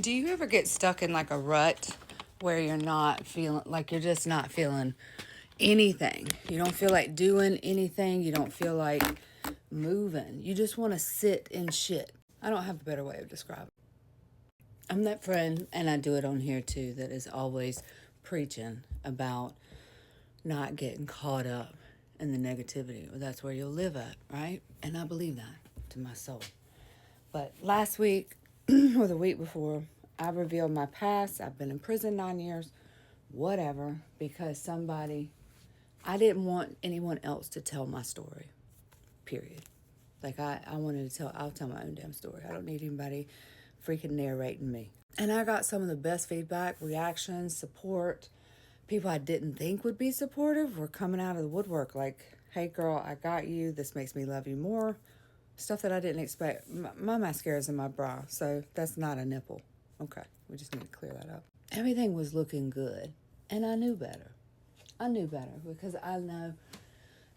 Do you ever get stuck in like a rut where you're not feeling like you're just not feeling anything? You don't feel like doing anything. You don't feel like moving. You just want to sit in shit. I don't have a better way of describing it. I'm that friend, and I do it on here too, that is always preaching about not getting caught up in the negativity. That's where you'll live at, right? And I believe that to my soul. But last week or the week before, I revealed my past. I've been in prison 9 years, whatever, because I didn't want anyone else to tell my story, period. Like, I wanted to I'll tell my own damn story. I don't need anybody freaking narrating me. And I got some of the best feedback, reactions, support. People I didn't think would be supportive were coming out of the woodwork like, hey girl, I got you. This makes me love you more. Stuff that I didn't expect. My mascara's in my bra, so that's not a nipple. Okay, we just need to clear that up. Everything was looking good, and I knew better. I knew better because I know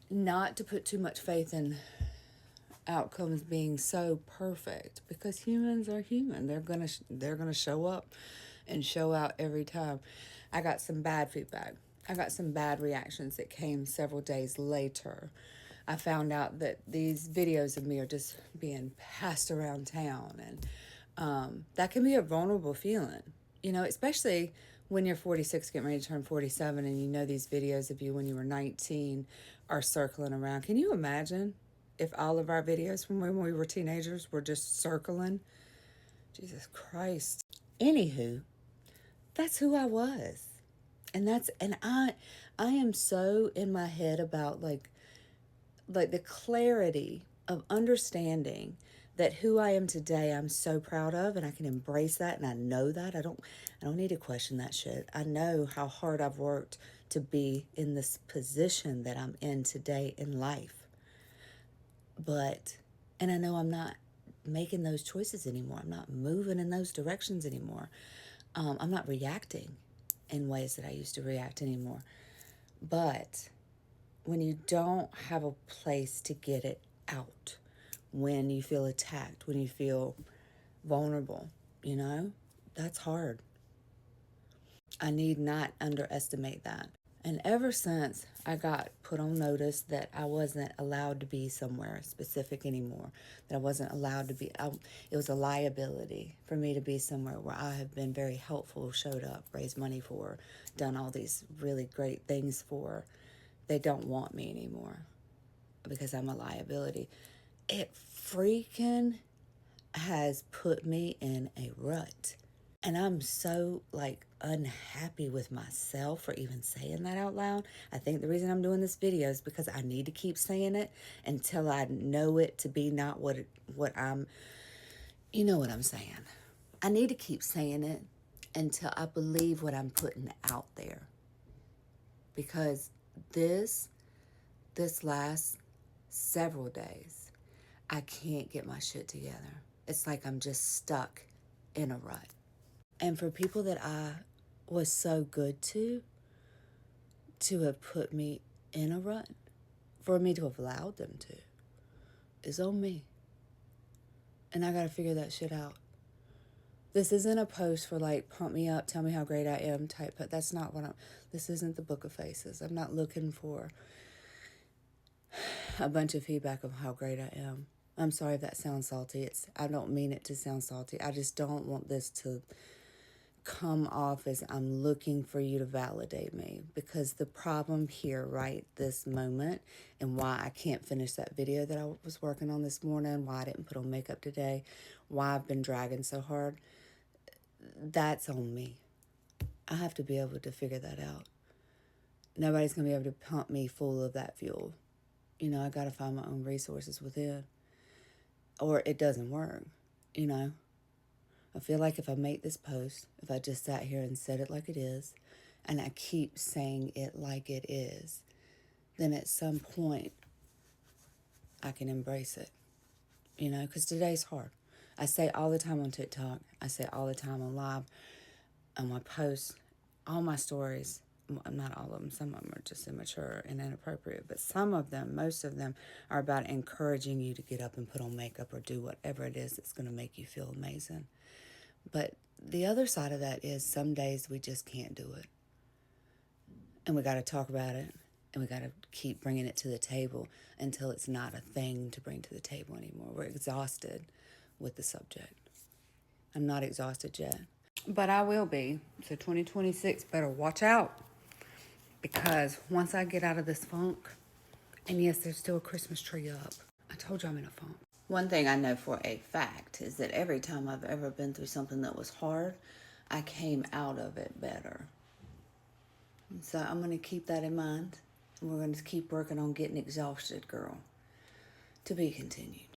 not to put too much faith in outcomes being so perfect because humans are human. They're gonna show up and show out every time. I got some bad feedback. I got some bad reactions that came several days later. I found out that these videos of me are just being passed around town, and that can be a vulnerable feeling, especially when you're 46, getting ready to turn 47, and these videos of you when you were 19 are circling around. Can you imagine if all of our videos from when we were teenagers were just circling? Jesus Christ. Anywho, that's who I was. And I am so in my head about like the clarity of understanding that who I am today I'm so proud of, and I can embrace that, and I know that. I don't need to question that shit. I know how hard I've worked to be in this position that I'm in today in life. But and I know I'm not making those choices anymore. I'm not moving in those directions anymore. I'm not reacting in ways that I used to react anymore. But when you don't have a place to get it out, when you feel attacked, when you feel vulnerable, that's hard. I need not underestimate that. And ever since I got put on notice that I wasn't allowed to be somewhere specific anymore, that I wasn't allowed to be, it was a liability for me to be somewhere where I have been very helpful, showed up, raised money for, done all these really great things for. They don't want me anymore because I'm a liability. It freaking has put me in a rut. And I'm so unhappy with myself for even saying that out loud. I think the reason I'm doing this video is because I need to keep saying it until I know it to be not what I'm, you know what I'm saying. I need to keep saying it until I believe what I'm putting out there. Because this last several days, I can't get my shit together. It's like I'm just stuck in a rut. And for people that I was so good to have put me in a rut, for me to have allowed them to, is on me. And I gotta figure that shit out. This isn't a post for pump me up, tell me how great I am type, but that's not this isn't the Book of Faces. I'm not looking for a bunch of feedback of how great I am. I'm sorry if that sounds salty. I don't mean it to sound salty. I just don't want this to come off as I'm looking for you to validate me, because the problem here right this moment, and why I can't finish that video that I was working on this morning, why I didn't put on makeup today, why I've been dragging so hard, that's on me. I have to be able to figure that out. Nobody's gonna be able to pump me full of that fuel. I gotta find my own resources within, or it doesn't work. I feel like if I make this post, if I just sat here and said it like it is, and I keep saying it like it is, then at some point I can embrace it. Because today's hard. I say all the time on TikTok, I say all the time on live, on my posts, all my stories. Not all of them, some of them are just immature and inappropriate, but some of them, most of them, are about encouraging you to get up and put on makeup or do whatever it is that's going to make you feel amazing. But the other side of that is some days we just can't do it. And we got to talk about it. And we got to keep bringing it to the table until it's not a thing to bring to the table anymore. We're exhausted with the subject. I'm not exhausted yet. But I will be. So 2026, better watch out. Because once I get out of this funk, and yes, there's still a Christmas tree up. I told you I'm in a funk. One thing I know for a fact is that every time I've ever been through something that was hard, I came out of it better. And so I'm going to keep that in mind. And we're going to keep working on getting exhausted, girl. To be continued.